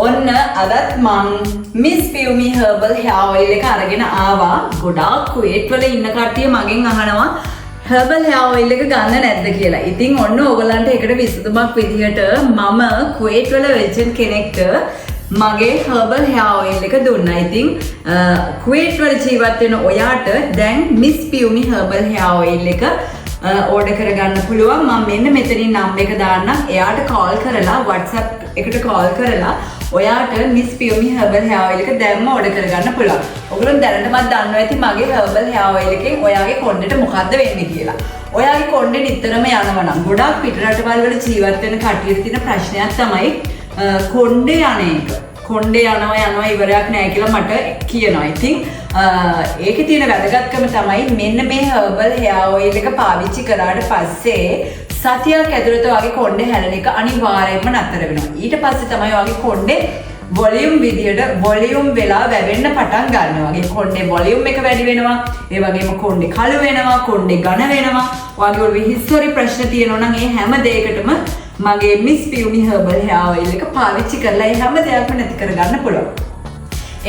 ඔන්න අදත් මං miss Piyumi herbal hair oil එක අරගෙන ආවා. ගොඩාක් කුවේට් වල ඉන්න කට්ටිය මගෙන් අහනවා හර්බල් හෙයාර් ඔයිල් එක ගන්න නැද්ද කියලා. ඉතින් ඔන්න ඕගලන්ට ඒකට විසඳුමක් විදිහට මම කුවේට් වල වෙච්ච කෙනෙක්ට මගේ හර්බල් හෙයාර් ඔයිල් එක දුන්නා. ඉතින් කුවේට් වල ජීවත් වෙන ඔයාට දැන් miss Piyumi herbal hair oil එක ඕඩර් කරගන්න පුළුවන්. මම මෙන්න මෙතනින් නම්බර් එක දාන්නම්. එයාට කෝල් කරලා WhatsApp එකට කෝල් කරලා ඔයාට miss Piyumi herbal hair oil එක දැන්ම ඕඩර් කරගන්න පුළුවන්. ඔයගොල්ලෝ දැනටමත් දන්නවා ඇති මගේ හර්බල් හෙයාර් ඔයිල් එකෙන් ඔයාගේ කොණ්ඩෙට මොකද්ද වෙන්නේ කියලා. ඔයාගේ කොණ්ඩේ නිතරම යනවා නම් ගොඩාක් පිටරටවල් වල ජීවත් වෙන කට්ටියට තියෙන ප්‍රශ්නයක් තමයි කොණ්ඩේ යන එක. කොණ්ඩේ යනවා ඉවරයක් නැහැ කියලා මට කියනවා. ඉතින් ඒකේ තියෙන වැදගත්කම තමයි මෙන්න මේ හර්බල් හෙයාර් ඔයිල් එක පාවිච්චි කරාට පස්සේ සතියක් ඇතුළත වගේ කොණ්ඩේ හැලෙන එක අනිවාර්යයෙන්ම නතර වෙනවා. ඊට පස්සේ තමයි වගේ කොණ්ඩේ වොලියුම් වෙලා වැවෙන්න පටන් ගන්නවා. වගේ කොණ්ඩේ වොලියුම් එක වැඩි වෙනවා. ඒ වගේම කොණ්ඩේ කළු වෙනවා, කොණ්ඩේ ඝන වෙනවා. වගේ හිස්ටරි ප්‍රශ්න තියෙනවා නම් ඒ හැම දෙයකටම මගේ miss Piyumi herbal hair oil එක පාවිච්චි කරලා ඒ හැම දෙයක්ම නැති කරගන්න පුළුවන්.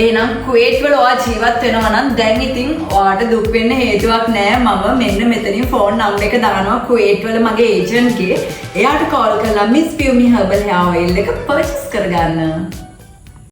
එහෙනම් කුවේට් වල ඔයා ජීවත් වෙනවා නම් දැන් ඉතින් ඔයාට දුක් වෙන්න හේතුවක් නැහැ. මම මෙන්න මෙතනින් ෆෝන් නම්බර් එක දානවා කුවේට් වල මගේ ඒජන්ට්ගේ. එයාට කෝල් කරලා miss Piyumi herbal hair oil එක පර්චේස් කරගන්න.